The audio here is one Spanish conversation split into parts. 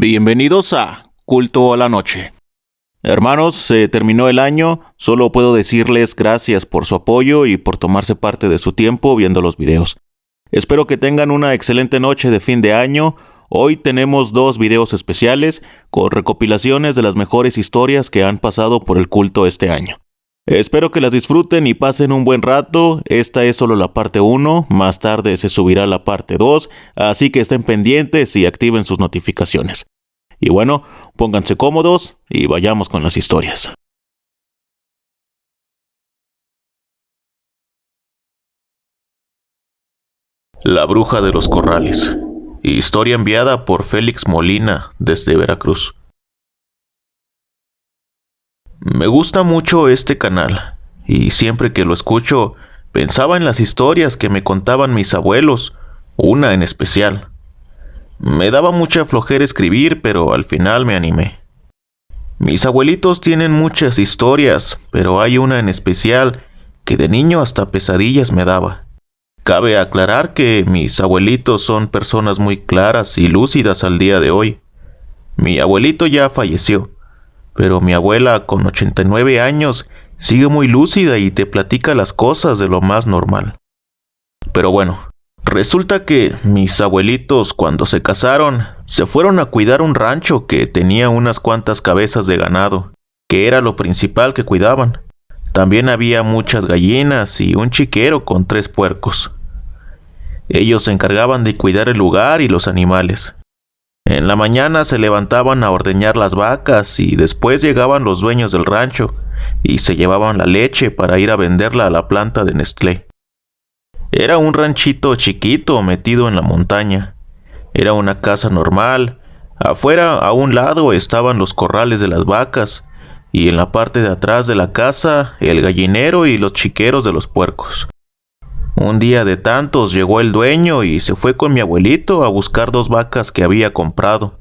Bienvenidos a Culto a la Noche. Hermanos, se terminó el año, solo puedo decirles gracias por su apoyo y por tomarse parte de su tiempo viendo los videos. Espero que tengan una excelente noche de fin de año. Hoy tenemos 2 videos especiales con recopilaciones de las mejores historias que han pasado por el culto este año. Espero que las disfruten y pasen un buen rato. Esta es solo la parte 1, más tarde se subirá la parte 2, así que estén pendientes y activen sus notificaciones. Y bueno, pónganse cómodos y vayamos con las historias. La bruja de los corrales. Historia enviada por Félix Molina desde Veracruz. Me gusta mucho este canal, y siempre que lo escucho, pensaba en las historias que me contaban mis abuelos, una en especial. Me daba mucha flojera escribir, pero al final me animé. Mis abuelitos tienen muchas historias, pero hay una en especial que de niño hasta pesadillas me daba. Cabe aclarar que mis abuelitos son personas muy claras y lúcidas al día de hoy. Mi abuelito ya falleció, pero mi abuela, con 89 años, sigue muy lúcida y te platica las cosas de lo más normal. Pero bueno, resulta que mis abuelitos, cuando se casaron, se fueron a cuidar un rancho que tenía unas cuantas cabezas de ganado, que era lo principal que cuidaban. También había muchas gallinas y un chiquero con 3 puercos. Ellos se encargaban de cuidar el lugar y los animales. En la mañana se levantaban a ordeñar las vacas y después llegaban los dueños del rancho y se llevaban la leche para ir a venderla a la planta de Nestlé. Era un ranchito chiquito metido en la montaña. Era una casa normal. Afuera, a un lado, estaban los corrales de las vacas y en la parte de atrás de la casa, el gallinero y los chiqueros de los puercos. Un día de tantos llegó el dueño y se fue con mi abuelito a buscar 2 vacas que había comprado.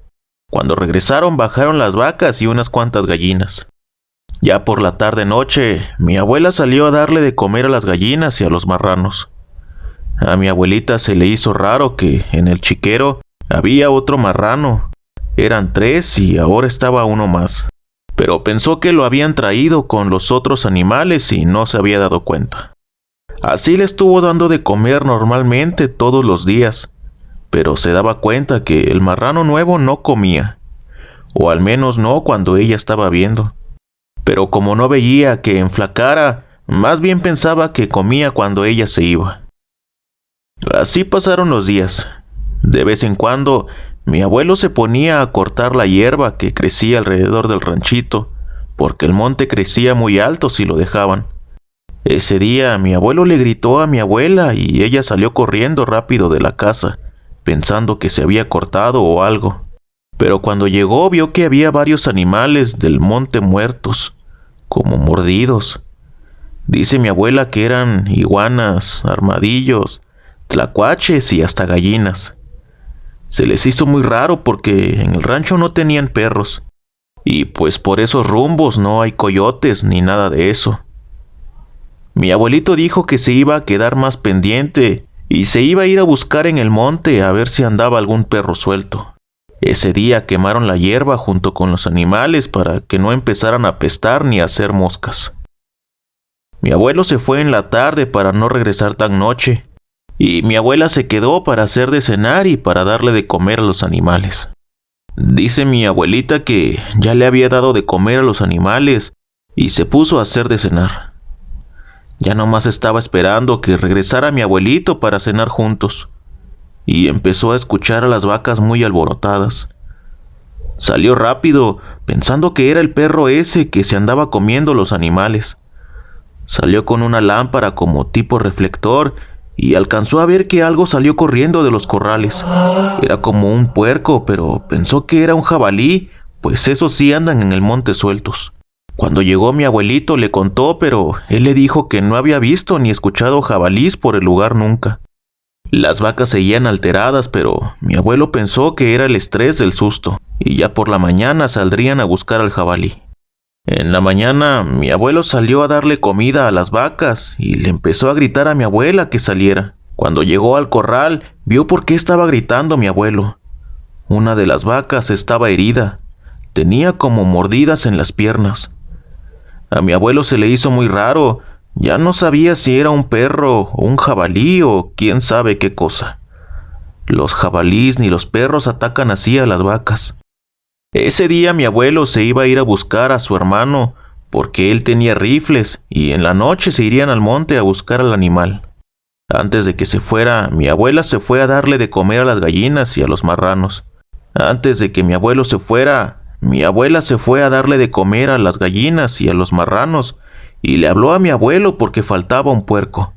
Cuando regresaron bajaron las vacas y unas cuantas gallinas. Ya por la tarde-noche, mi abuela salió a darle de comer a las gallinas y a los marranos. A mi abuelita se le hizo raro que en el chiquero había otro marrano. Eran 3 y ahora estaba uno más. Pero pensó que lo habían traído con los otros animales y no se había dado cuenta. Así le estuvo dando de comer normalmente todos los días, pero se daba cuenta que el marrano nuevo no comía, o al menos no cuando ella estaba viendo. Pero como no veía que enflacara, más bien pensaba que comía cuando ella se iba. Así pasaron los días. De vez en cuando, mi abuelo se ponía a cortar la hierba que crecía alrededor del ranchito, porque el monte crecía muy alto si lo dejaban. Ese día mi abuelo le gritó a mi abuela y ella salió corriendo rápido de la casa, pensando que se había cortado o algo. Pero cuando llegó vio que había varios animales del monte muertos, como mordidos. Dice mi abuela que eran iguanas, armadillos, tlacuaches y hasta gallinas. Se les hizo muy raro porque en el rancho no tenían perros, y pues por esos rumbos no hay coyotes ni nada de eso. Mi abuelito dijo que se iba a quedar más pendiente y se iba a ir a buscar en el monte a ver si andaba algún perro suelto. Ese día quemaron la hierba junto con los animales para que no empezaran a apestar ni a hacer moscas. Mi abuelo se fue en la tarde para no regresar tan noche, y mi abuela se quedó para hacer de cenar y para darle de comer a los animales. Dice mi abuelita que ya le había dado de comer a los animales y se puso a hacer de cenar. Ya nomás estaba esperando que regresara mi abuelito para cenar juntos, y empezó a escuchar a las vacas muy alborotadas. Salió rápido, pensando que era el perro ese que se andaba comiendo los animales. Salió con una lámpara como tipo reflector y alcanzó a ver que algo salió corriendo de los corrales. Era como un puerco, pero pensó que era un jabalí, pues esos sí andan en el monte sueltos. Cuando llegó mi abuelito le contó, pero él le dijo que no había visto ni escuchado jabalís por el lugar nunca. Las vacas seguían alteradas, pero mi abuelo pensó que era el estrés del susto, y ya por la mañana saldrían a buscar al jabalí. En la mañana mi abuelo salió a darle comida a las vacas y le empezó a gritar a mi abuela que saliera. Cuando llegó al corral, vio por qué estaba gritando mi abuelo. Una de las vacas estaba herida. Tenía como mordidas en las piernas. A mi abuelo se le hizo muy raro. Ya no sabía si era un perro o un jabalí o quién sabe qué cosa. Los jabalíes ni los perros atacan así a las vacas. Ese día mi abuelo se iba a ir a buscar a su hermano porque él tenía rifles y en la noche se irían al monte a buscar al animal. Antes de que se fuera, mi abuela se fue a darle de comer a las gallinas y a los marranos. Antes de que mi abuelo se fuera, mi abuela se fue a darle de comer a las gallinas y a los marranos y le habló a mi abuelo porque faltaba un puerco.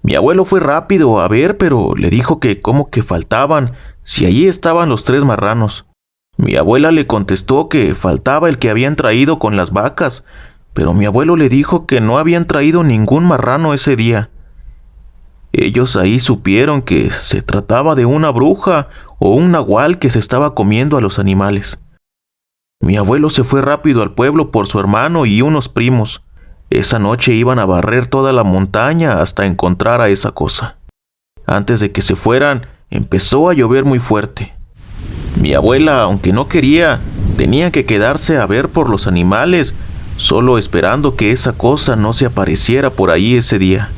Mi abuelo fue rápido a ver, pero le dijo que cómo que faltaban, si allí estaban los 3 marranos. Mi abuela le contestó que faltaba el que habían traído con las vacas, pero mi abuelo le dijo que no habían traído ningún marrano ese día. Ellos ahí supieron que se trataba de una bruja o un nahual que se estaba comiendo a los animales. Mi abuelo se fue rápido al pueblo por su hermano y unos primos. Esa noche iban a barrer toda la montaña hasta encontrar a esa cosa. Antes de que se fueran, empezó a llover muy fuerte. Mi abuela, aunque no quería, tenía que quedarse a ver por los animales, solo esperando que esa cosa no se apareciera por ahí ese día.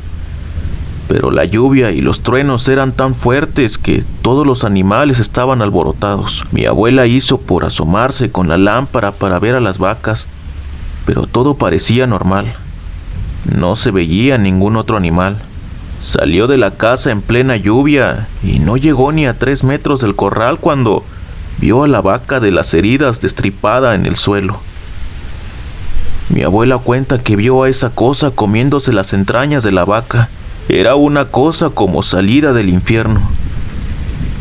Pero la lluvia y los truenos eran tan fuertes que todos los animales estaban alborotados. Mi abuela hizo por asomarse con la lámpara para ver a las vacas, pero todo parecía normal. No se veía ningún otro animal. Salió de la casa en plena lluvia y no llegó ni a 3 metros del corral cuando vio a la vaca de las heridas destripada en el suelo. Mi abuela cuenta que vio a esa cosa comiéndose las entrañas de la vaca. Era una cosa como salida del infierno.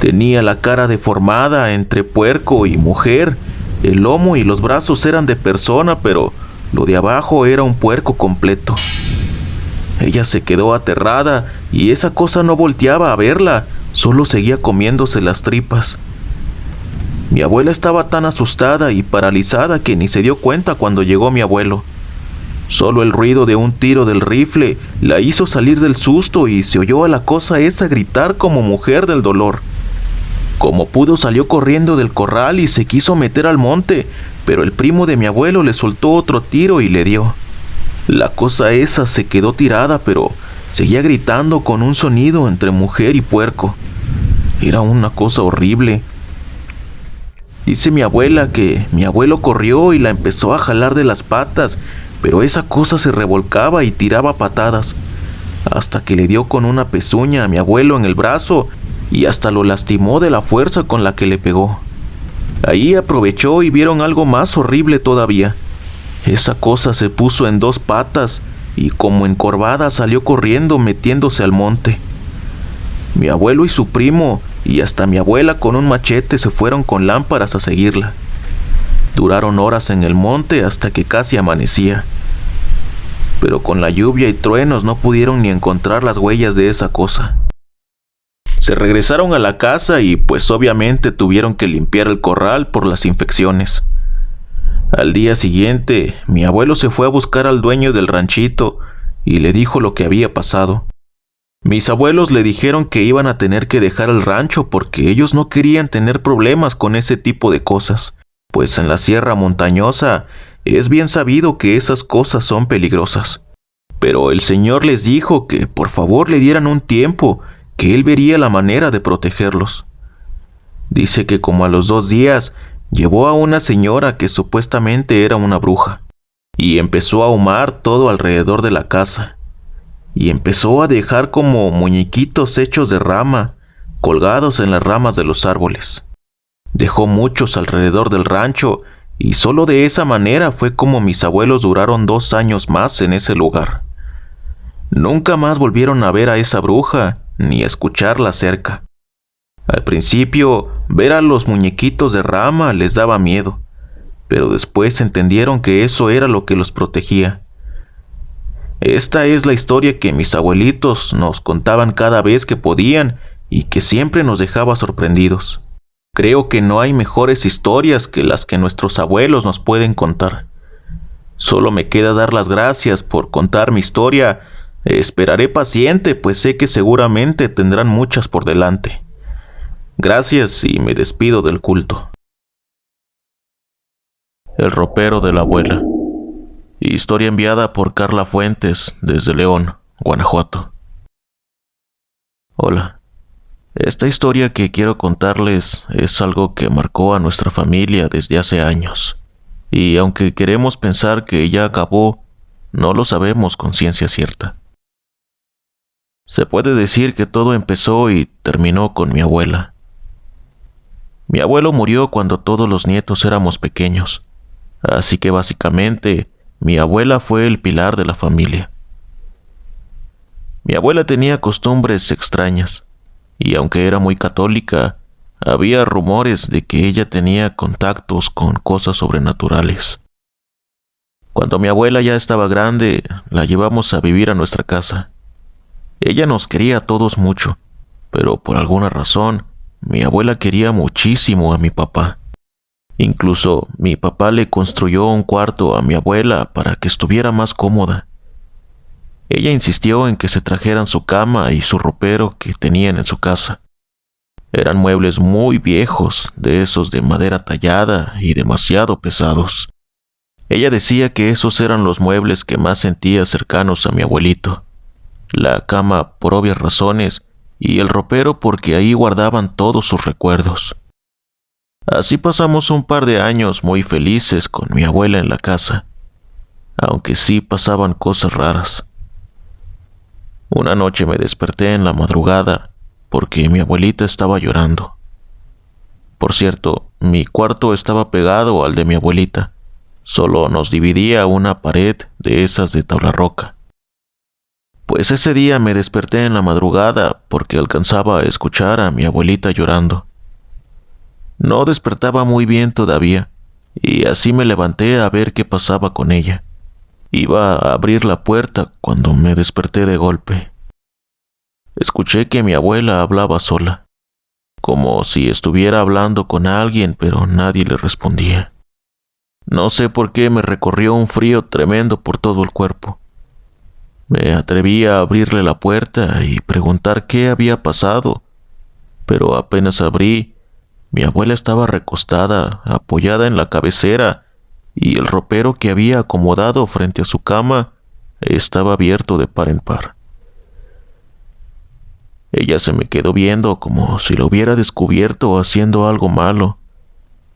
Tenía la cara deformada entre puerco y mujer. El lomo y los brazos eran de persona, pero lo de abajo era un puerco completo. Ella se quedó aterrada y esa cosa no volteaba a verla, solo seguía comiéndose las tripas. Mi abuela estaba tan asustada y paralizada que ni se dio cuenta cuando llegó mi abuelo. Solo el ruido de un tiro del rifle la hizo salir del susto y se oyó a la cosa esa gritar como mujer del dolor. Como pudo salió corriendo del corral y se quiso meter al monte, pero el primo de mi abuelo le soltó otro tiro y le dio. La cosa esa se quedó tirada, pero seguía gritando con un sonido entre mujer y puerco. Era una cosa horrible. Dice mi abuela que mi abuelo corrió y la empezó a jalar de las patas, pero esa cosa se revolcaba y tiraba patadas, hasta que le dio con una pezuña a mi abuelo en el brazo y hasta lo lastimó de la fuerza con la que le pegó. Ahí aprovechó y vieron algo más horrible todavía. Esa cosa se puso en 2 patas y como encorvada salió corriendo metiéndose al monte. Mi abuelo y su primo y hasta mi abuela con un machete se fueron con lámparas a seguirla. Duraron horas en el monte hasta que casi amanecía. Pero con la lluvia y truenos no pudieron ni encontrar las huellas de esa cosa. Se regresaron a la casa y pues obviamente tuvieron que limpiar el corral por las infecciones. Al día siguiente, mi abuelo se fue a buscar al dueño del ranchito y le dijo lo que había pasado. Mis abuelos le dijeron que iban a tener que dejar el rancho porque ellos no querían tener problemas con ese tipo de cosas, pues en la sierra montañosa es bien sabido que esas cosas son peligrosas. Pero el señor les dijo que por favor le dieran un tiempo, que él vería la manera de protegerlos. Dice que como a los 2 días llevó a una señora que supuestamente era una bruja y empezó a ahumar todo alrededor de la casa y empezó a dejar como muñequitos hechos de rama colgados en las ramas de los árboles. Dejó muchos alrededor del rancho y solo de esa manera fue como mis abuelos duraron 2 años más en ese lugar. Nunca más volvieron a ver a esa bruja ni a escucharla cerca. Al principio, ver a los muñequitos de rama les daba miedo, pero después entendieron que eso era lo que los protegía. Esta es la historia que mis abuelitos nos contaban cada vez que podían y que siempre nos dejaba sorprendidos. Creo que no hay mejores historias que las que nuestros abuelos nos pueden contar. Solo me queda dar las gracias por contar mi historia. Esperaré paciente, pues sé que seguramente tendrán muchas por delante. Gracias y me despido del culto. El ropero de la abuela. Historia enviada por Carla Fuentes desde León, Guanajuato. Hola. Esta historia que quiero contarles es algo que marcó a nuestra familia desde hace años. Y aunque queremos pensar que ya acabó, no lo sabemos con ciencia cierta. Se puede decir que todo empezó y terminó con mi abuela. Mi abuelo murió cuando todos los nietos éramos pequeños, así que básicamente mi abuela fue el pilar de la familia. Mi abuela tenía costumbres extrañas, y aunque era muy católica, había rumores de que ella tenía contactos con cosas sobrenaturales. Cuando mi abuela ya estaba grande, la llevamos a vivir a nuestra casa. Ella nos quería a todos mucho, pero por alguna razón, mi abuela quería muchísimo a mi papá. Incluso mi papá le construyó un cuarto a mi abuela para que estuviera más cómoda. Ella insistió en que se trajeran su cama y su ropero que tenían en su casa. Eran muebles muy viejos, de esos de madera tallada y demasiado pesados. Ella decía que esos eran los muebles que más sentía cercanos a mi abuelito. La cama por obvias razones y el ropero porque ahí guardaban todos sus recuerdos. Así pasamos un par de años muy felices con mi abuela en la casa, aunque sí pasaban cosas raras. Una noche me desperté en la madrugada porque mi abuelita estaba llorando. Por cierto, mi cuarto estaba pegado al de mi abuelita, solo nos dividía una pared de esas de tabla roca. Pues ese día me desperté en la madrugada porque alcanzaba a escuchar a mi abuelita llorando. No despertaba muy bien todavía, y así me levanté a ver qué pasaba con ella. Iba a abrir la puerta cuando me desperté de golpe. Escuché que mi abuela hablaba sola, como si estuviera hablando con alguien, pero nadie le respondía. No sé por qué me recorrió un frío tremendo por todo el cuerpo. Me atreví a abrirle la puerta y preguntar qué había pasado, pero apenas abrí, mi abuela estaba recostada, apoyada en la cabecera, y el ropero que había acomodado frente a su cama estaba abierto de par en par. Ella se me quedó viendo como si lo hubiera descubierto haciendo algo malo.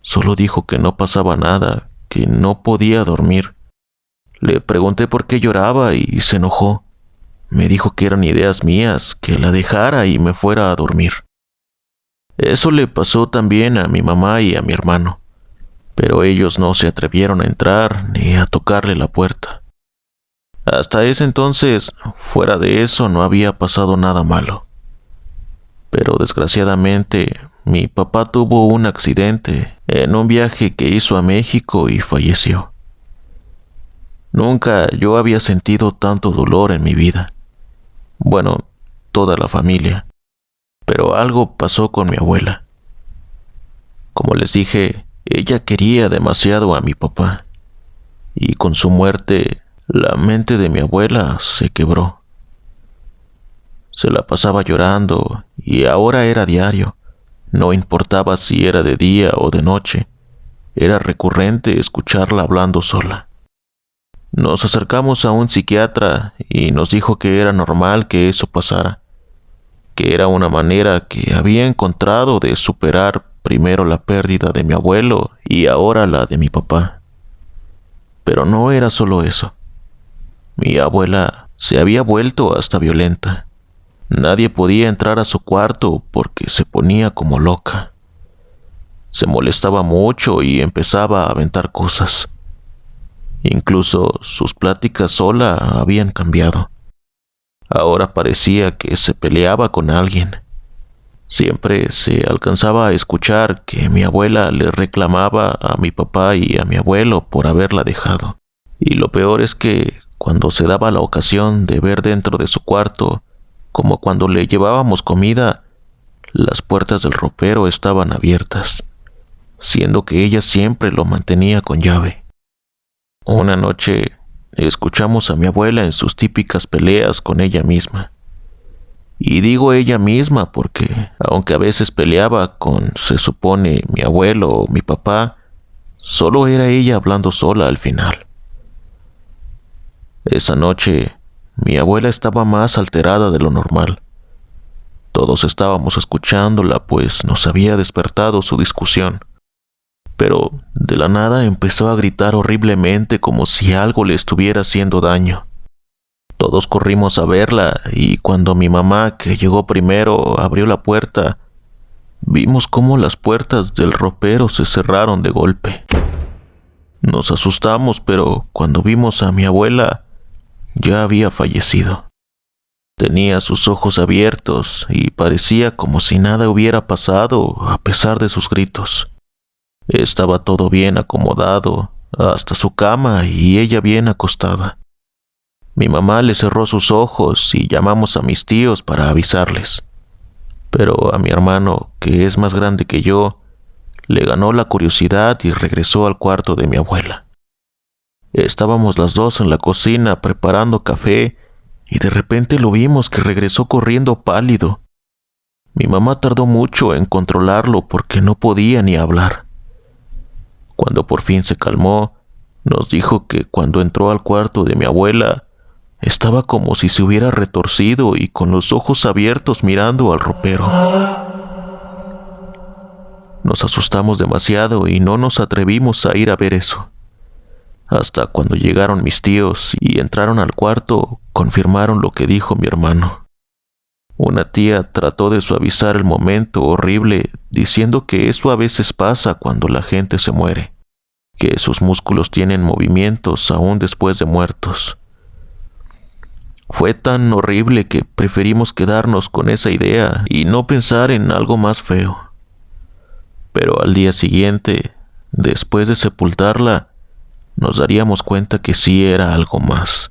Solo dijo que no pasaba nada, que no podía dormir. Le pregunté por qué lloraba y se enojó. Me dijo que eran ideas mías, que la dejara y me fuera a dormir. Eso le pasó también a mi mamá y a mi hermano, pero ellos no se atrevieron a entrar ni a tocarle la puerta. Hasta ese entonces, fuera de eso, no había pasado nada malo. Pero desgraciadamente, mi papá tuvo un accidente en un viaje que hizo a México y falleció. Nunca yo había sentido tanto dolor en mi vida. Bueno, toda la familia. Pero algo pasó con mi abuela. Como les dije, ella quería demasiado a mi papá. Y con su muerte, la mente de mi abuela se quebró. Se la pasaba llorando y ahora era diario. No importaba si era de día o de noche. Era recurrente escucharla hablando sola. Nos acercamos a un psiquiatra y nos dijo que era normal que eso pasara, que era una manera que había encontrado de superar primero la pérdida de mi abuelo y ahora la de mi papá. Pero no era solo eso. Mi abuela se había vuelto hasta violenta. Nadie podía entrar a su cuarto porque se ponía como loca. Se molestaba mucho y empezaba a aventar cosas. Incluso sus pláticas sola habían cambiado. Ahora parecía que se peleaba con alguien. Siempre se alcanzaba a escuchar que mi abuela le reclamaba a mi papá y a mi abuelo por haberla dejado. Y lo peor es que cuando se daba la ocasión de ver dentro de su cuarto, como cuando le llevábamos comida, las puertas del ropero estaban abiertas, siendo que ella siempre lo mantenía con llave. Una noche escuchamos a mi abuela en sus típicas peleas con ella misma, Y digo ella misma porque, aunque a veces peleaba con, se supone, mi abuelo o mi papá, solo era ella hablando sola al final. Esa noche, mi abuela estaba más alterada de lo normal. Todos estábamos escuchándola, pues nos había despertado su discusión. Pero de la nada empezó a gritar horriblemente como si algo le estuviera haciendo daño. Todos corrimos a verla y cuando mi mamá, que llegó primero, abrió la puerta, vimos cómo las puertas del ropero se cerraron de golpe. Nos asustamos, pero cuando vimos a mi abuela, ya había fallecido. Tenía sus ojos abiertos y parecía como si nada hubiera pasado a pesar de sus gritos. Estaba todo bien acomodado, hasta su cama y ella bien acostada. Mi mamá le cerró sus ojos y llamamos a mis tíos para avisarles. Pero a mi hermano, que es más grande que yo, le ganó la curiosidad y regresó al cuarto de mi abuela. Estábamos las dos en la cocina preparando café y de repente lo vimos que regresó corriendo pálido. Mi mamá tardó mucho en controlarlo porque no podía ni hablar. Cuando por fin se calmó, nos dijo que cuando entró al cuarto de mi abuela, estaba como si se hubiera retorcido y con los ojos abiertos mirando al ropero. Nos asustamos demasiado y no nos atrevimos a ir a ver eso. Hasta cuando llegaron mis tíos y entraron al cuarto, confirmaron lo que dijo mi hermano. Una tía trató de suavizar el momento horrible diciendo que eso a veces pasa cuando la gente se muere, que sus músculos tienen movimientos aún después de muertos. Fue tan horrible que preferimos quedarnos con esa idea y no pensar en algo más feo. Pero al día siguiente, después de sepultarla, nos daríamos cuenta que sí era algo más.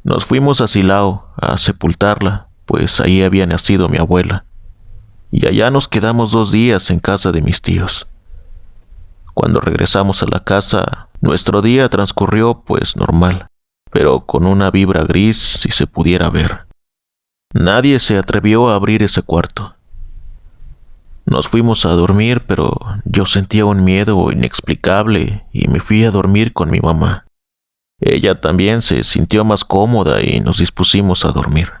Nos fuimos a Silao a sepultarla, pues ahí había nacido mi abuela, y allá nos quedamos 2 días en casa de mis tíos. Cuando regresamos a la casa, nuestro día transcurrió pues normal, pero con una vibra gris si se pudiera ver. Nadie se atrevió a abrir ese cuarto. Nos fuimos a dormir, pero yo sentía un miedo inexplicable y me fui a dormir con mi mamá. Ella también se sintió más cómoda y nos dispusimos a dormir.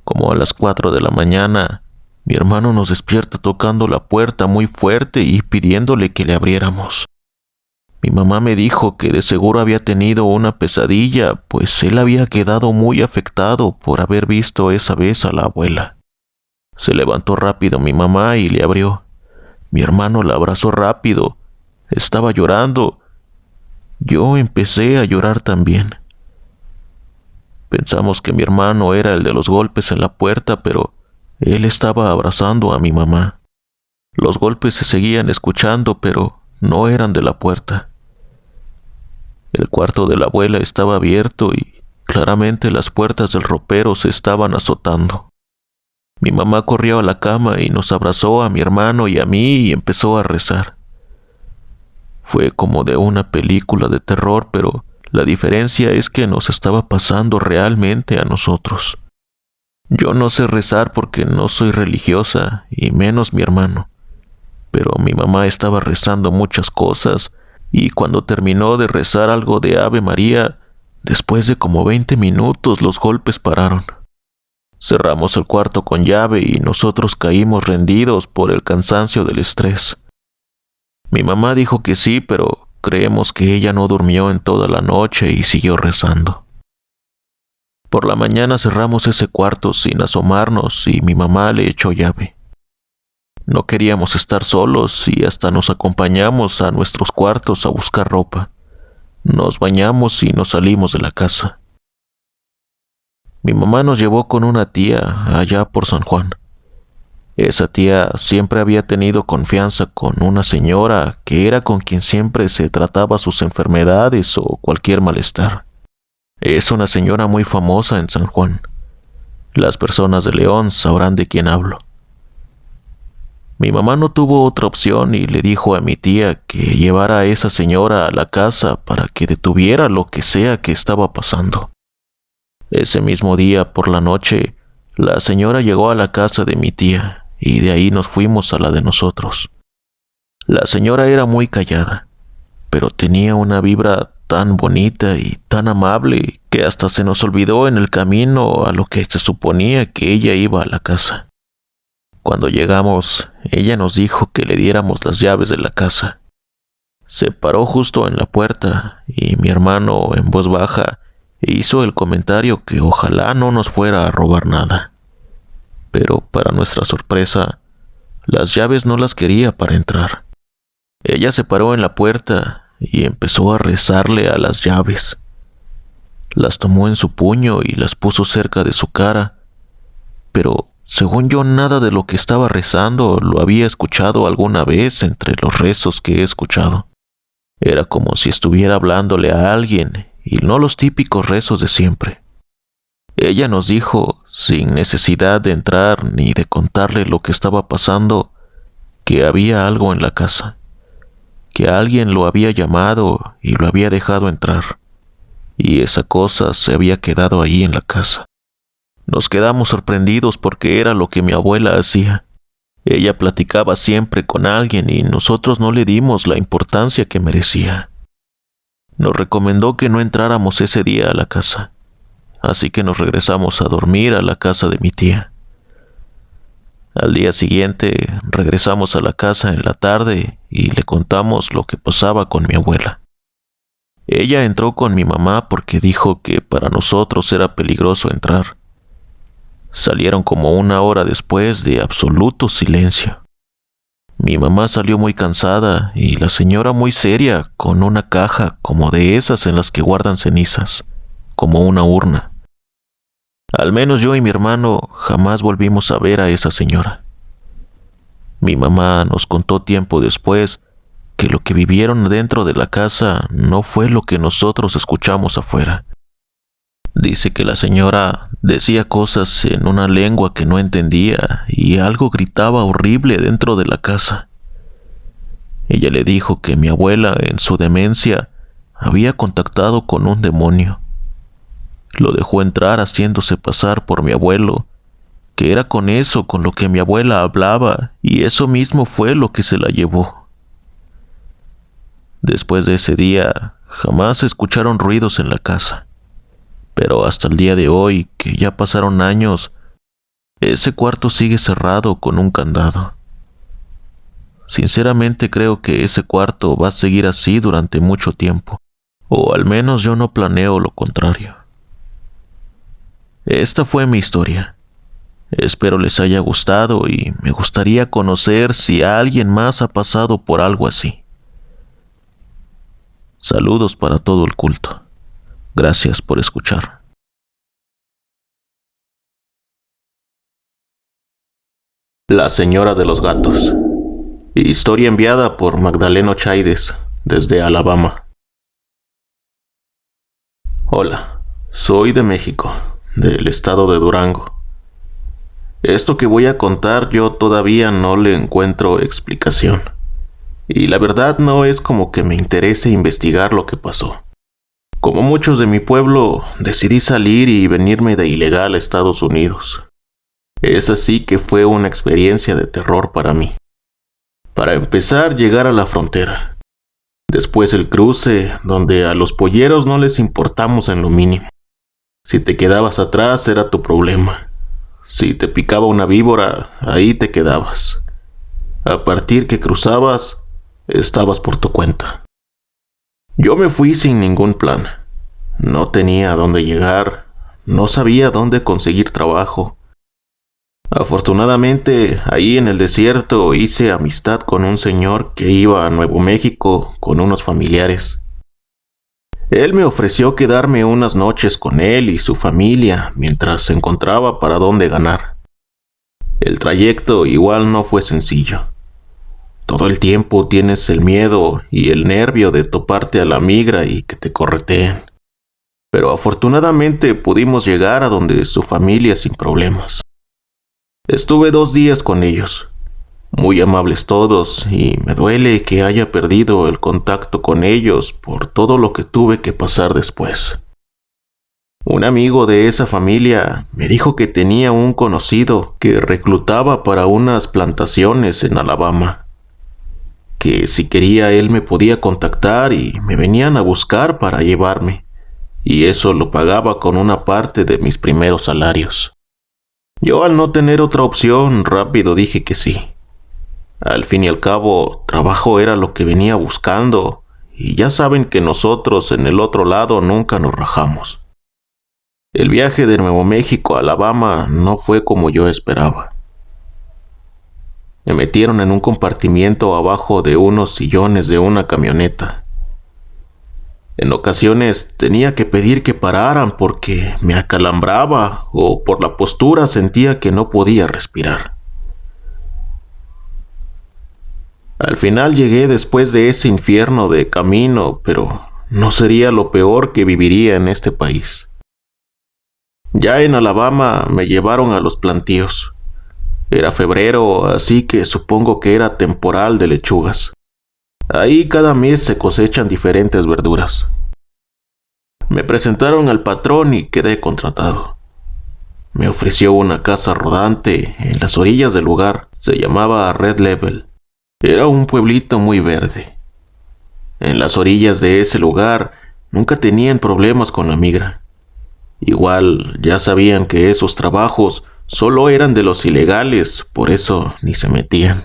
Como a las 4 de la mañana, mi hermano nos despierta tocando la puerta muy fuerte y pidiéndole que le abriéramos. Mi mamá me dijo que de seguro había tenido una pesadilla, pues él había quedado muy afectado por haber visto esa vez a la abuela. Se levantó rápido mi mamá y le abrió. Mi hermano la abrazó rápido. Estaba llorando. Yo empecé a llorar también. Pensamos que mi hermano era el de los golpes en la puerta, pero él estaba abrazando a mi mamá. Los golpes se seguían escuchando, pero no eran de la puerta. El cuarto de la abuela estaba abierto y claramente las puertas del ropero se estaban azotando. Mi mamá corrió a la cama y nos abrazó a mi hermano y a mí y empezó a rezar. Fue como de una película de terror, pero la diferencia es que nos estaba pasando realmente a nosotros. Yo no sé rezar porque no soy religiosa, y menos mi hermano. Pero mi mamá estaba rezando muchas cosas, y cuando terminó de rezar algo de Ave María, después de como 20 minutos los golpes pararon. Cerramos el cuarto con llave y nosotros caímos rendidos por el cansancio del estrés. Mi mamá dijo que sí, pero creemos que ella no durmió en toda la noche y siguió rezando. Por la mañana cerramos ese cuarto sin asomarnos y mi mamá le echó llave. No queríamos estar solos y hasta nos acompañamos a nuestros cuartos a buscar ropa. Nos bañamos y nos salimos de la casa. Mi mamá nos llevó con una tía allá por San Juan. Esa tía siempre había tenido confianza con una señora que era con quien siempre se trataba sus enfermedades o cualquier malestar. Es una señora muy famosa en San Juan. Las personas de León sabrán de quién hablo. Mi mamá no tuvo otra opción y le dijo a mi tía que llevara a esa señora a la casa para que detuviera lo que sea que estaba pasando. Ese mismo día, por la noche, la señora llegó a la casa de mi tía y de ahí nos fuimos a la de nosotros. La señora era muy callada, pero tenía una vibra tan bonita y tan amable que hasta se nos olvidó en el camino a lo que se suponía que ella iba a la casa. Cuando llegamos, ella nos dijo que le diéramos las llaves de la casa. Se paró justo en la puerta y mi hermano, en voz baja, hizo el comentario que ojalá no nos fuera a robar nada. Pero para nuestra sorpresa, las llaves no las quería para entrar. Ella se paró en la puerta y empezó a rezarle a las llaves. Las tomó en su puño y las puso cerca de su cara, pero según yo nada de lo que estaba rezando lo había escuchado alguna vez entre los rezos que he escuchado. Era como si estuviera hablándole a alguien y no los típicos rezos de siempre. Ella nos dijo, sin necesidad de entrar ni de contarle lo que estaba pasando, que había algo en la casa, que alguien lo había llamado y lo había dejado entrar, y esa cosa se había quedado ahí en la casa. Nos quedamos sorprendidos porque era lo que mi abuela hacía. Ella platicaba siempre con alguien y nosotros no le dimos la importancia que merecía. Nos recomendó que no entráramos ese día a la casa, así que nos regresamos a dormir a la casa de mi tía. Al día siguiente regresamos a la casa en la tarde y le contamos lo que pasaba con mi abuela. Ella entró con mi mamá porque dijo que para nosotros era peligroso entrar. Salieron como una hora después de absoluto silencio. Mi mamá salió muy cansada y la señora muy seria con una caja como de esas en las que guardan cenizas, como una urna. Al menos yo y mi hermano jamás volvimos a ver a esa señora. Mi mamá nos contó tiempo después que lo que vivieron dentro de la casa no fue lo que nosotros escuchamos afuera. Dice que la señora decía cosas en una lengua que no entendía y algo gritaba horrible dentro de la casa. Ella le dijo que mi abuela, en su demencia, había contactado con un demonio. Lo dejó entrar haciéndose pasar por mi abuelo, que era con eso con lo que mi abuela hablaba, y eso mismo fue lo que se la llevó. Después de ese día, jamás se escucharon ruidos en la casa. Pero hasta el día de hoy, que ya pasaron años, ese cuarto sigue cerrado con un candado. Sinceramente creo que ese cuarto va a seguir así durante mucho tiempo, o al menos yo no planeo lo contrario. Esta fue mi historia. Espero les haya gustado y me gustaría conocer si alguien más ha pasado por algo así. Saludos para todo el culto. Gracias por escuchar. La señora de los gatos. Historia enviada por Magdaleno Chaides, desde Alabama. Hola, soy de México, del estado de Durango. Esto que voy a contar yo todavía no le encuentro explicación. Y la verdad no es como que me interese investigar lo que pasó. Como muchos de mi pueblo, decidí salir y venirme de ilegal a Estados Unidos. Es así que fue una experiencia de terror para mí. Para empezar, llegar a la frontera. Después el cruce, donde a los polleros no les importamos en lo mínimo. Si te quedabas atrás era tu problema. Si te picaba una víbora, ahí te quedabas. A partir que cruzabas, estabas por tu cuenta. Yo me fui sin ningún plan. No tenía a dónde llegar, no sabía dónde conseguir trabajo. Afortunadamente, ahí en el desierto hice amistad con un señor que iba a Nuevo México con unos familiares. Él me ofreció quedarme unas noches con él y su familia mientras encontraba para dónde ganar. El trayecto igual no fue sencillo. Todo el tiempo tienes el miedo y el nervio de toparte a la migra y que te correteen. Pero afortunadamente pudimos llegar a donde su familia sin problemas. Estuve 2 días con ellos, muy amables todos, y me duele que haya perdido el contacto con ellos por todo lo que tuve que pasar después. Un amigo de esa familia me dijo que tenía un conocido que reclutaba para unas plantaciones en Alabama, que si quería él me podía contactar y me venían a buscar para llevarme, y eso lo pagaba con una parte de mis primeros salarios. Yo, al no tener otra opción, rápido dije que sí. Al fin y al cabo, trabajo era lo que venía buscando, y ya saben que nosotros en el otro lado nunca nos rajamos. El viaje de Nuevo México a Alabama no fue como yo esperaba. Me metieron en un compartimiento abajo de unos sillones de una camioneta. En ocasiones tenía que pedir que pararan porque me acalambraba o por la postura sentía que no podía respirar. Al final llegué después de ese infierno de camino, pero no sería lo peor que viviría en este país. Ya en Alabama me llevaron a los plantíos. Era febrero, así que supongo que era temporal de lechugas. Ahí cada mes se cosechan diferentes verduras. Me presentaron al patrón y quedé contratado. Me ofreció una casa rodante en las orillas del lugar. Se llamaba Red Level. Era un pueblito muy verde. En las orillas de ese lugar nunca tenían problemas con la migra. Igual ya sabían que esos trabajos solo eran de los ilegales, por eso ni se metían.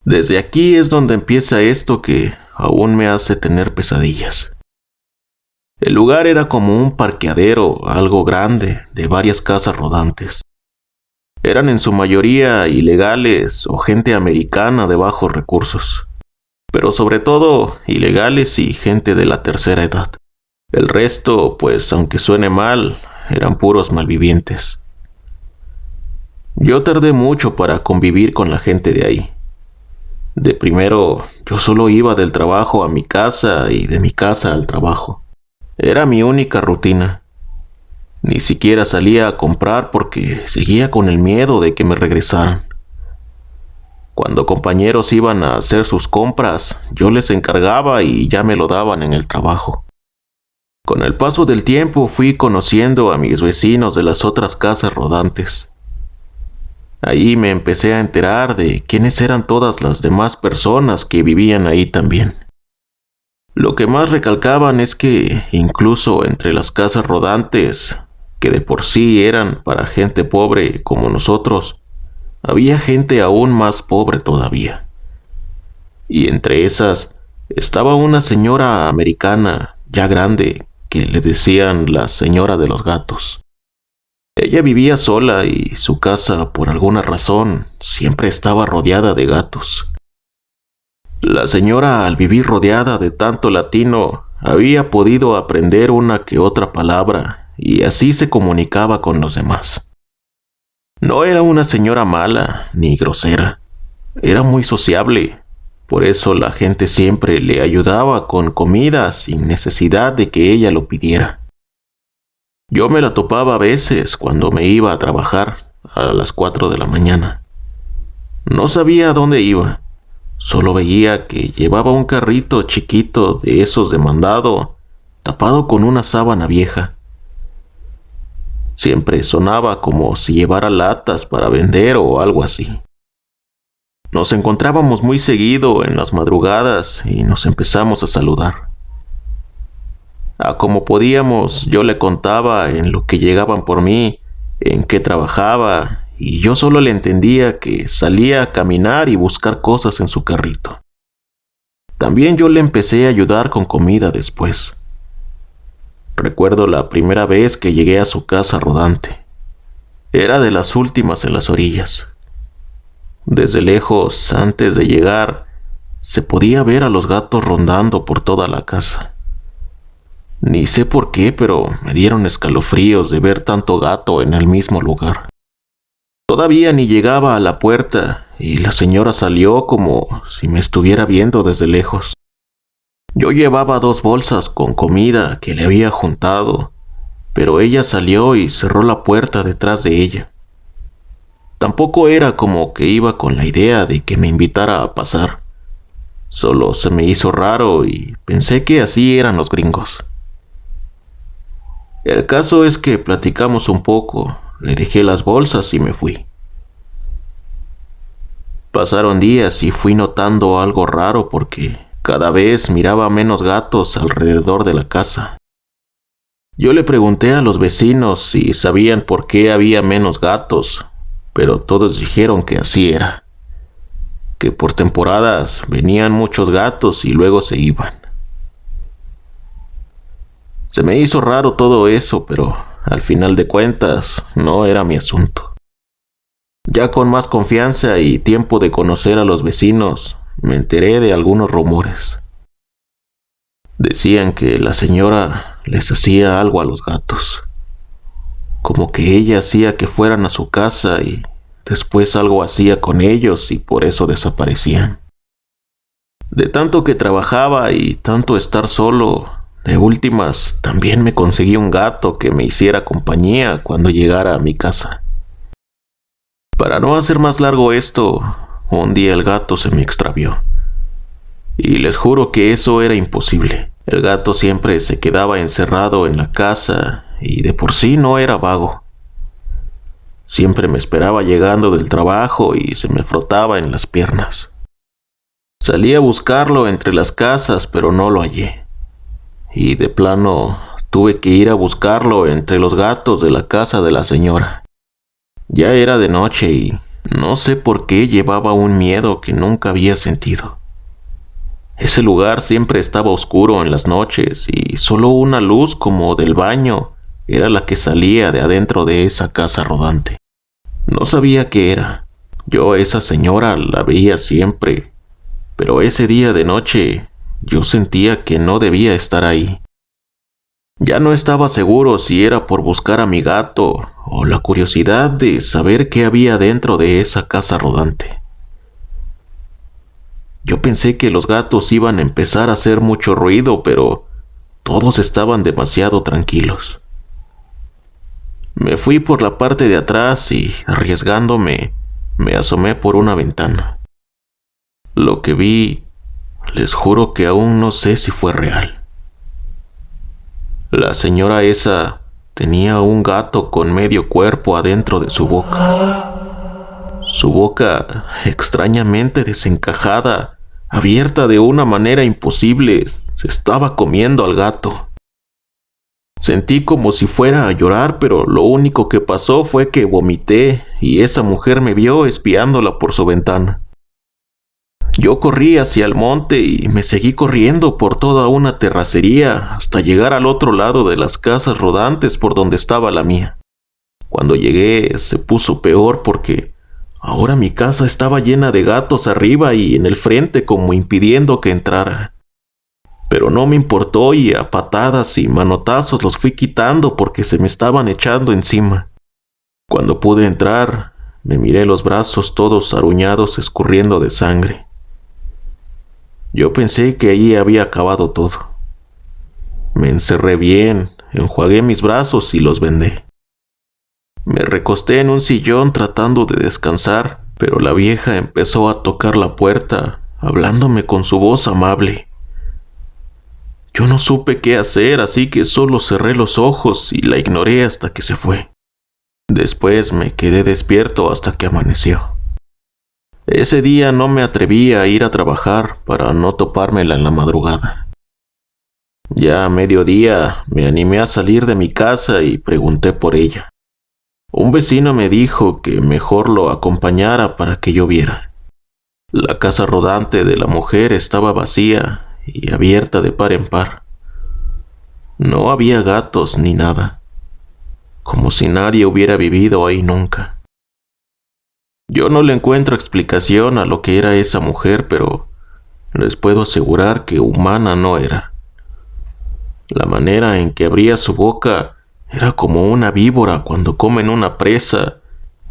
Desde aquí es donde empieza esto que aún me hace tener pesadillas. El lugar era como un parqueadero algo grande de varias casas rodantes. Eran en su mayoría ilegales o gente americana de bajos recursos, pero sobre todo ilegales y gente de la tercera edad. El resto, pues aunque suene mal, eran puros malvivientes. Yo tardé mucho para convivir con la gente de ahí. De primero, yo solo iba del trabajo a mi casa y de mi casa al trabajo. Era mi única rutina. Ni siquiera salía a comprar porque seguía con el miedo de que me regresaran. Cuando compañeros iban a hacer sus compras, yo les encargaba y ya me lo daban en el trabajo. Con el paso del tiempo fui conociendo a mis vecinos de las otras casas rodantes. Ahí me empecé a enterar de quiénes eran todas las demás personas que vivían ahí también. Lo que más recalcaban es que incluso entre las casas rodantes, que de por sí eran para gente pobre como nosotros, había gente aún más pobre todavía. Y entre esas estaba una señora americana ya grande que le decían la señora de los gatos. Ella vivía sola y su casa, por alguna razón, siempre estaba rodeada de gatos. La señora, al vivir rodeada de tanto latino, había podido aprender una que otra palabra y así se comunicaba con los demás. No era una señora mala ni grosera, era muy sociable, por eso la gente siempre le ayudaba con comida sin necesidad de que ella lo pidiera. Yo me la topaba a veces cuando me iba a trabajar a las 4 de la mañana. No sabía a dónde iba. Solo veía que llevaba un carrito chiquito de esos de mandado, tapado con una sábana vieja. Siempre sonaba como si llevara latas para vender o algo así. Nos encontrábamos muy seguido en las madrugadas y nos empezamos a saludar. A como podíamos, yo le contaba en lo que llegaban por mí, en qué trabajaba, y yo solo le entendía que salía a caminar y buscar cosas en su carrito. También yo le empecé a ayudar con comida después. Recuerdo la primera vez que llegué a su casa rodante. Era de las últimas en las orillas. Desde lejos, antes de llegar, se podía ver a los gatos rondando por toda la casa. Ni sé por qué, pero me dieron escalofríos de ver tanto gato en el mismo lugar. Todavía ni llegaba a la puerta y la señora salió como si me estuviera viendo desde lejos. Yo llevaba 2 bolsas con comida que le había juntado, pero ella salió y cerró la puerta detrás de ella. Tampoco era como que iba con la idea de que me invitara a pasar. Solo se me hizo raro y pensé que así eran los gringos. El caso es que platicamos un poco, le dejé las bolsas y me fui. Pasaron días y fui notando algo raro porque cada vez miraba menos gatos alrededor de la casa. Yo le pregunté a los vecinos si sabían por qué había menos gatos, pero todos dijeron que así era, que por temporadas venían muchos gatos y luego se iban. Se me hizo raro todo eso, pero al final de cuentas no era mi asunto. Ya con más confianza y tiempo de conocer a los vecinos, me enteré de algunos rumores. Decían que la señora les hacía algo a los gatos, como que ella hacía que fueran a su casa y después algo hacía con ellos y por eso desaparecían. De tanto que trabajaba y tanto estar solo, de últimas también me conseguí un gato que me hiciera compañía cuando llegara a mi casa. Para no hacer más largo esto, un día el gato se me extravió. Y les juro que eso era imposible. El gato siempre se quedaba encerrado en la casa y de por sí no era vago. Siempre me esperaba llegando del trabajo y se me frotaba en las piernas. Salí a buscarlo entre las casas, pero no lo hallé. Y de plano tuve que ir a buscarlo entre los gatos de la casa de la señora. Ya era de noche y no sé por qué llevaba un miedo que nunca había sentido. Ese lugar siempre estaba oscuro en las noches y solo una luz como del baño era la que salía de adentro de esa casa rodante. No sabía qué era. Yo a esa señora la veía siempre, pero ese día de noche yo sentía que no debía estar ahí. Ya no estaba seguro si era por buscar a mi gato o la curiosidad de saber qué había dentro de esa casa rodante. Yo pensé que los gatos iban a empezar a hacer mucho ruido, pero todos estaban demasiado tranquilos. Me fui por la parte de atrás y, arriesgándome, me asomé por una ventana. Lo que vi, les juro que aún no sé si fue real. La señora esa tenía un gato con medio cuerpo adentro de su boca. Su boca, extrañamente desencajada, abierta de una manera imposible, se estaba comiendo al gato. Sentí como si fuera a llorar, pero lo único que pasó fue que vomité y esa mujer me vio espiándola por su ventana. Yo corrí hacia el monte y me seguí corriendo por toda una terracería hasta llegar al otro lado de las casas rodantes por donde estaba la mía. Cuando llegué se puso peor porque ahora mi casa estaba llena de gatos arriba y en el frente como impidiendo que entrara. Pero no me importó y a patadas y manotazos los fui quitando porque se me estaban echando encima. Cuando pude entrar, me miré los brazos todos aruñados escurriendo de sangre. Yo pensé que allí había acabado todo. Me encerré bien, enjuagué mis brazos y los vendé. Me recosté en un sillón tratando de descansar, pero la vieja empezó a tocar la puerta, hablándome con su voz amable. Yo no supe qué hacer, así que solo cerré los ojos y la ignoré hasta que se fue. Después me quedé despierto hasta que amaneció. Ese día no me atreví a ir a trabajar para no topármela en la madrugada. Ya a mediodía me animé a salir de mi casa y pregunté por ella. Un vecino me dijo que mejor lo acompañara para que yo viera. La casa rodante de la mujer estaba vacía y abierta de par en par. No había gatos ni nada, como si nadie hubiera vivido ahí nunca. Yo no le encuentro explicación a lo que era esa mujer, pero les puedo asegurar que humana no era. La manera en que abría su boca era como una víbora cuando comen una presa,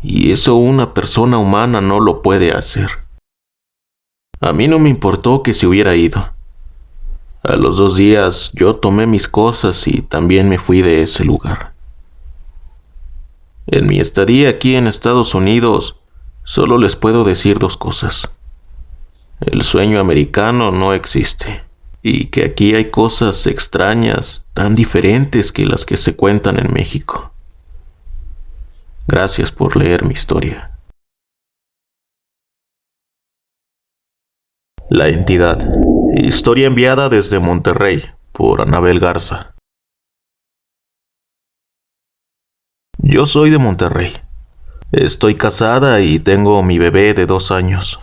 y eso una persona humana no lo puede hacer. A mí no me importó que se hubiera ido. A los 2 días yo tomé mis cosas y también me fui de ese lugar. En mi estadía aquí en Estados Unidos, solo les puedo decir 2 cosas. El sueño americano no existe. y que aquí hay cosas extrañas, tan diferentes que las que se cuentan en México. Gracias por leer mi historia. La entidad. Historia enviada desde Monterrey por Anabel Garza. Yo soy de Monterrey. Estoy casada y tengo mi bebé de 2 años.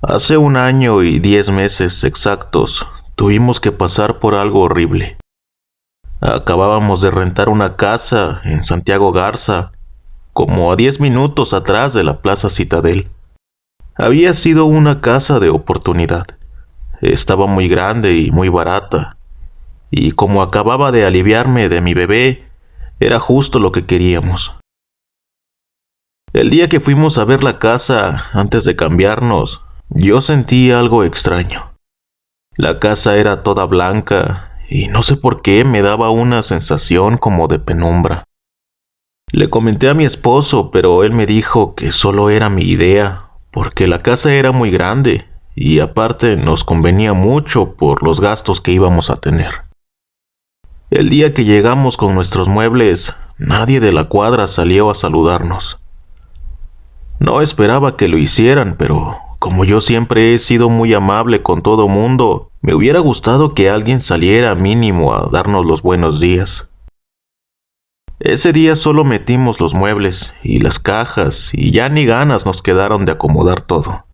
Hace 1 año y 10 meses exactos tuvimos que pasar por algo horrible. Acabábamos de rentar una casa en Santiago Garza, como a 10 minutos atrás de la Plaza Citadel. Había sido una casa de oportunidad. Estaba muy grande y muy barata, y como acababa de aliviarme de mi bebé, era justo lo que queríamos. El día que fuimos a ver la casa, antes de cambiarnos, yo sentí algo extraño. La casa era toda blanca y no sé por qué me daba una sensación como de penumbra. Le comenté a mi esposo, pero él me dijo que solo era mi idea, porque la casa era muy grande y aparte nos convenía mucho por los gastos que íbamos a tener. El día que llegamos con nuestros muebles, nadie de la cuadra salió a saludarnos. No esperaba que lo hicieran, pero como yo siempre he sido muy amable con todo mundo, me hubiera gustado que alguien saliera mínimo a darnos los buenos días. Ese día solo metimos los muebles y las cajas y ya ni ganas nos quedaron de acomodar todo.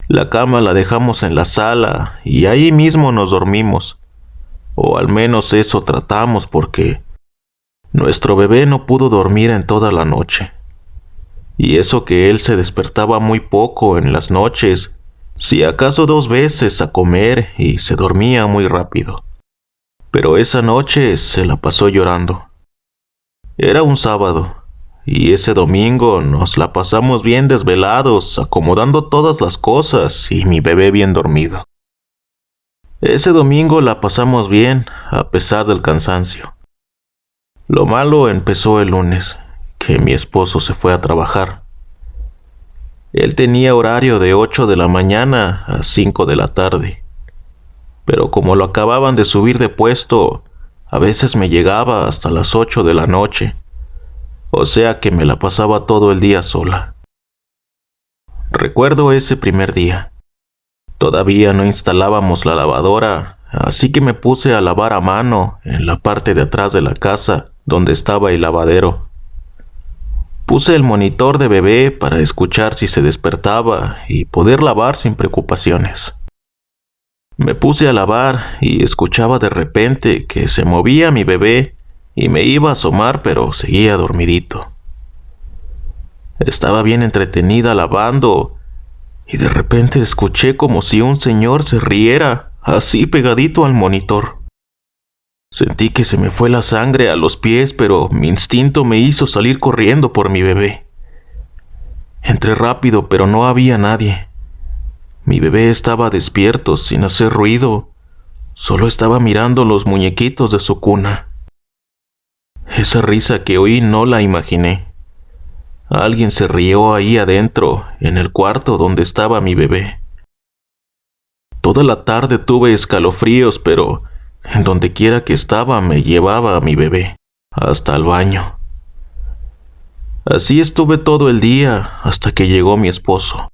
La cama la dejamos en la sala y ahí mismo nos dormimos, o al menos eso tratamos porque nuestro bebé no pudo dormir en toda la noche. Y eso que él se despertaba muy poco en las noches, si acaso 2 veces a comer y se dormía muy rápido. Pero esa noche se la pasó llorando. Era un sábado, y ese domingo nos la pasamos bien desvelados, acomodando todas las cosas y mi bebé bien dormido. Ese domingo la pasamos bien, a pesar del cansancio. Lo malo empezó el lunes, que mi esposo se fue a trabajar. Él tenía horario de 8 de la mañana a 5 de la tarde, pero como lo acababan de subir de puesto, a veces me llegaba hasta las 8 de la noche, o sea que me la pasaba todo el día sola. Recuerdo ese primer día. Todavía no instalábamos la lavadora, así que me puse a lavar a mano en la parte de atrás de la casa, donde estaba el lavadero. Puse el monitor de bebé para escuchar si se despertaba y poder lavar sin preocupaciones. Me puse a lavar y escuchaba de repente que se movía mi bebé y me iba a asomar, pero seguía dormidito. Estaba bien entretenida lavando y de repente escuché como si un señor se riera, así pegadito al monitor. Sentí que se me fue la sangre a los pies, pero mi instinto me hizo salir corriendo por mi bebé. Entré rápido, pero no había nadie. Mi bebé estaba despierto, sin hacer ruido. Solo estaba mirando los muñequitos de su cuna. Esa risa que oí no la imaginé. Alguien se rió ahí adentro, en el cuarto donde estaba mi bebé. Toda la tarde tuve escalofríos, pero en donde quiera que estaba me llevaba a mi bebé, hasta el baño. Así estuve todo el día hasta que llegó mi esposo.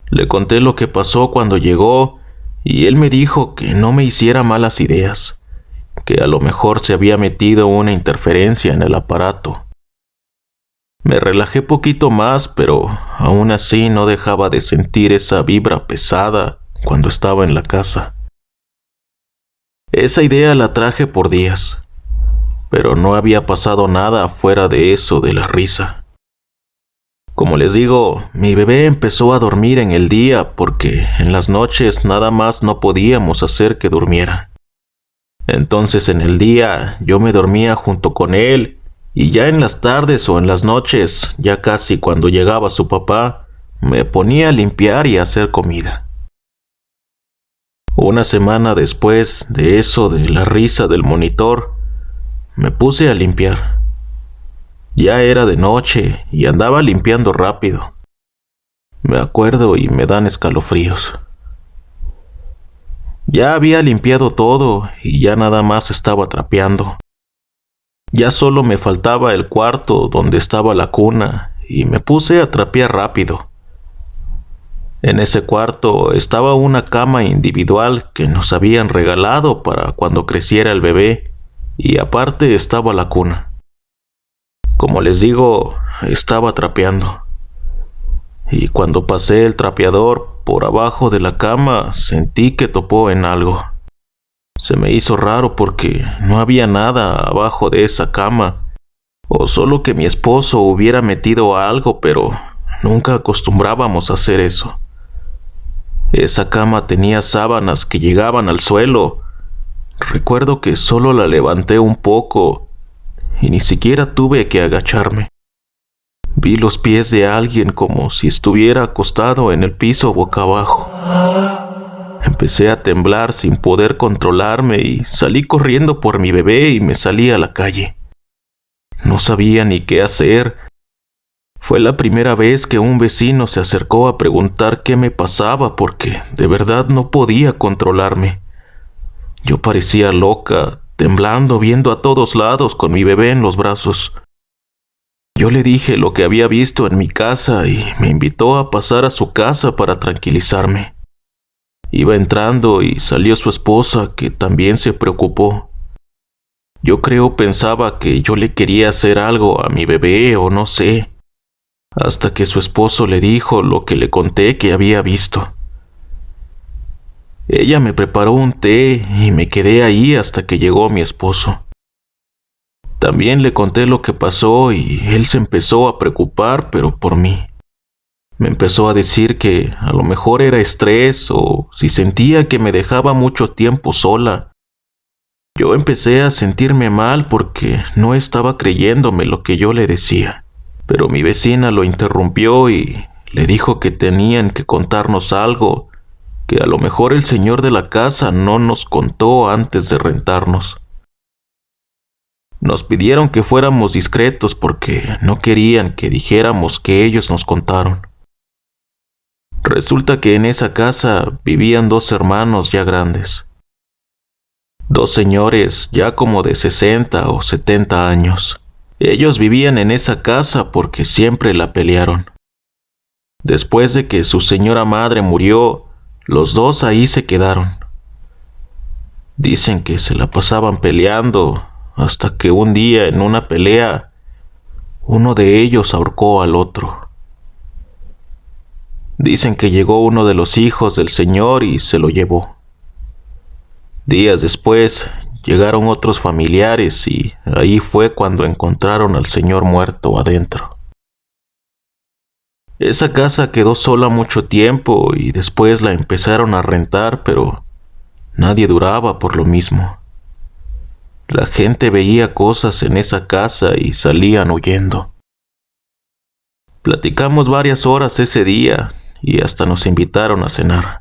Le conté lo que pasó cuando llegó y él me dijo que no me hiciera malas ideas, que a lo mejor se había metido una interferencia en el aparato. Me relajé poquito más, pero aún así no dejaba de sentir esa vibra pesada cuando estaba en la casa. Esa idea la traje por días, pero no había pasado nada fuera de eso de la risa. Como les digo, mi bebé empezó a dormir en el día porque en las noches nada más no podíamos hacer que durmiera. Entonces en el día yo me dormía junto con él y ya en las tardes o en las noches, ya casi cuando llegaba su papá, me ponía a limpiar y a hacer comida. Una semana después de eso de la risa del monitor, me puse a limpiar. Ya era de noche y andaba limpiando rápido. Me acuerdo y me dan escalofríos. Ya había limpiado todo y ya nada más estaba trapeando. Ya solo me faltaba el cuarto donde estaba la cuna y me puse a trapear rápido. En ese cuarto estaba una cama individual que nos habían regalado para cuando creciera el bebé, y aparte estaba la cuna. Como les digo, estaba trapeando. Y cuando pasé el trapeador por abajo de la cama, sentí que topó en algo. Se me hizo raro porque no había nada abajo de esa cama, o solo que mi esposo hubiera metido algo, pero nunca acostumbrábamos a hacer eso. Esa cama tenía sábanas que llegaban al suelo. Recuerdo que solo la levanté un poco y ni siquiera tuve que agacharme. Vi los pies de alguien como si estuviera acostado en el piso boca abajo. Empecé a temblar sin poder controlarme y salí corriendo por mi bebé y me salí a la calle. No sabía ni qué hacer. Fue la primera vez que un vecino se acercó a preguntar qué me pasaba porque de verdad no podía controlarme. Yo parecía loca, temblando, viendo a todos lados con mi bebé en los brazos. Yo le dije lo que había visto en mi casa y me invitó a pasar a su casa para tranquilizarme. Iba entrando y salió su esposa, que también se preocupó. Yo creo pensaba que yo le quería hacer algo a mi bebé o no sé, hasta que su esposo le dijo lo que le conté que había visto. Ella me preparó un té y me quedé ahí hasta que llegó mi esposo. También le conté lo que pasó y él se empezó a preocupar, pero por mí. Me empezó a decir que a lo mejor era estrés o si sentía que me dejaba mucho tiempo sola. Yo empecé a sentirme mal porque no estaba creyéndome lo que yo le decía, pero mi vecina lo interrumpió y le dijo que tenían que contarnos algo, que a lo mejor el señor de la casa no nos contó antes de rentarnos. Nos pidieron que fuéramos discretos porque no querían que dijéramos que ellos nos contaron. Resulta que en esa casa vivían 2 hermanos ya grandes. 2 señores ya como de 60 o 70 años. Ellos vivían en esa casa porque siempre la pelearon. Después de que su señora madre murió, los dos ahí se quedaron. Dicen que se la pasaban peleando hasta que un día en una pelea, uno de ellos ahorcó al otro. Dicen que llegó uno de los hijos del señor y se lo llevó. Días después llegaron otros familiares y ahí fue cuando encontraron al señor muerto adentro. Esa casa quedó sola mucho tiempo y después la empezaron a rentar, pero nadie duraba por lo mismo. La gente veía cosas en esa casa y salían huyendo. Platicamos varias horas ese día y hasta nos invitaron a cenar.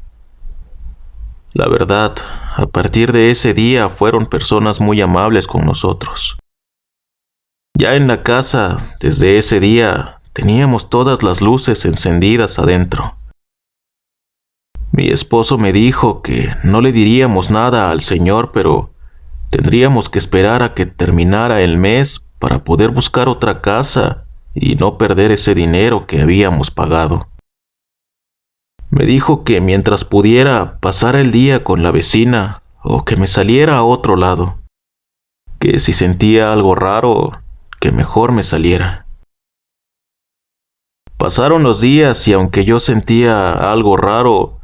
La verdad, a partir de ese día fueron personas muy amables con nosotros. Ya en la casa, desde ese día, teníamos todas las luces encendidas adentro. Mi esposo me dijo que no le diríamos nada al señor, pero tendríamos que esperar a que terminara el mes para poder buscar otra casa y no perder ese dinero que habíamos pagado. Me dijo que mientras pudiera pasar el día con la vecina o que me saliera a otro lado, que si sentía algo raro, que mejor me saliera. Pasaron los días y aunque yo sentía algo raro,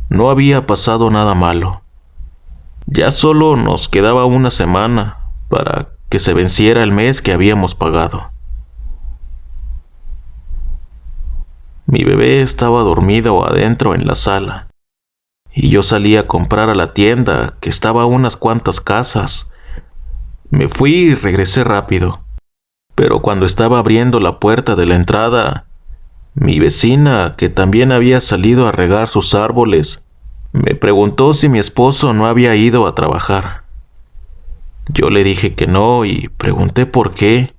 no había pasado nada malo. Ya solo nos quedaba una semana para que se venciera el mes que habíamos pagado. Mi bebé estaba dormido adentro en la sala, y yo salí a comprar a la tienda que estaba a unas cuantas casas. Me fui y regresé rápido, pero cuando estaba abriendo la puerta de la entrada, mi vecina, que también había salido a regar sus árboles, me preguntó si mi esposo no había ido a trabajar. Yo le dije que no y pregunté por qué,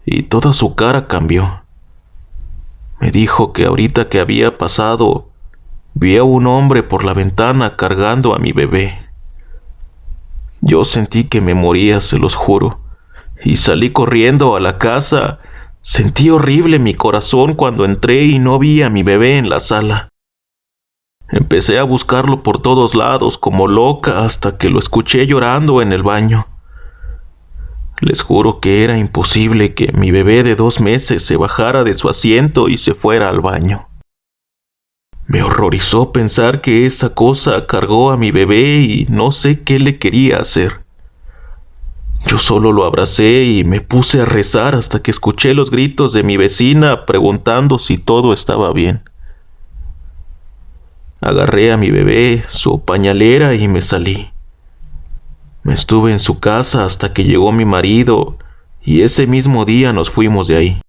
y toda su cara cambió. Me dijo que ahorita que había pasado, vi a un hombre por la ventana cargando a mi bebé. Yo sentí que me moría, se los juro, y salí corriendo a la casa. Sentí horrible mi corazón cuando entré y no vi a mi bebé en la sala. Empecé a buscarlo por todos lados como loca hasta que lo escuché llorando en el baño. Les juro que era imposible que mi bebé de 2 meses se bajara de su asiento y se fuera al baño. Me horrorizó pensar que esa cosa cargó a mi bebé y no sé qué le quería hacer. Yo solo lo abracé y me puse a rezar hasta que escuché los gritos de mi vecina preguntando si todo estaba bien. Agarré a mi bebé, su pañalera y me salí. Me estuve en su casa hasta que llegó mi marido y ese mismo día nos fuimos de ahí.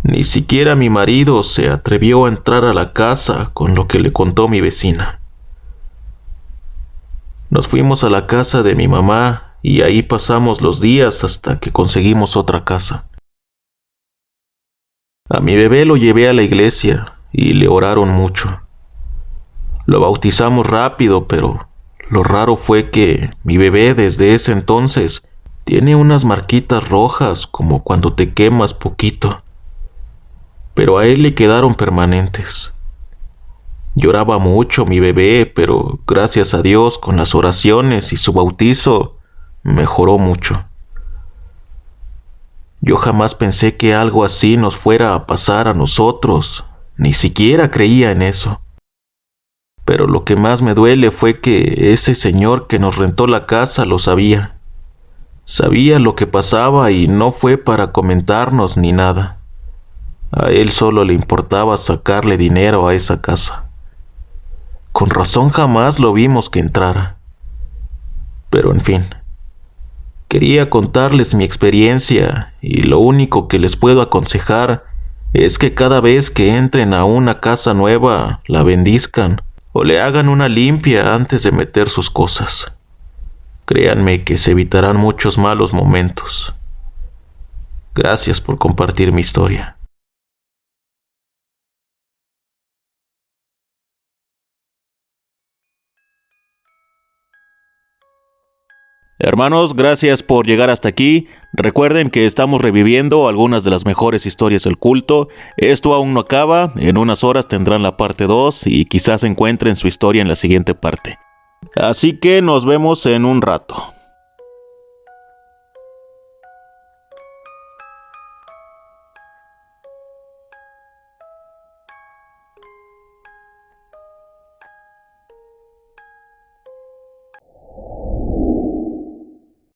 Ni siquiera mi marido se atrevió a entrar a la casa con lo que le contó mi vecina. Nos fuimos a la casa de mi mamá y ahí pasamos los días hasta que conseguimos otra casa. A mi bebé lo llevé a la iglesia y le oraron mucho. Lo bautizamos rápido, pero lo raro fue que mi bebé desde ese entonces tiene unas marquitas rojas como cuando te quemas poquito. Pero a él le quedaron permanentes. Lloraba mucho mi bebé, pero gracias a Dios con las oraciones y su bautizo mejoró mucho. Yo jamás pensé que algo así nos fuera a pasar a nosotros, ni siquiera creía en eso. Pero lo que más me duele fue que ese señor que nos rentó la casa lo sabía. Sabía lo que pasaba y no fue para comentarnos ni nada. A él solo le importaba sacarle dinero a esa casa. Con razón jamás lo vimos que entrara. Pero en fin, quería contarles mi experiencia y lo único que les puedo aconsejar es que cada vez que entren a una casa nueva la bendizcan o le hagan una limpia antes de meter sus cosas. Créanme que se evitarán muchos malos momentos. Gracias por compartir mi historia. Hermanos, gracias por llegar hasta aquí. Recuerden que estamos reviviendo algunas de las mejores historias del culto. Esto aún no acaba, en unas horas tendrán la parte 2 y quizás encuentren su historia en la siguiente parte. Así que nos vemos en un rato.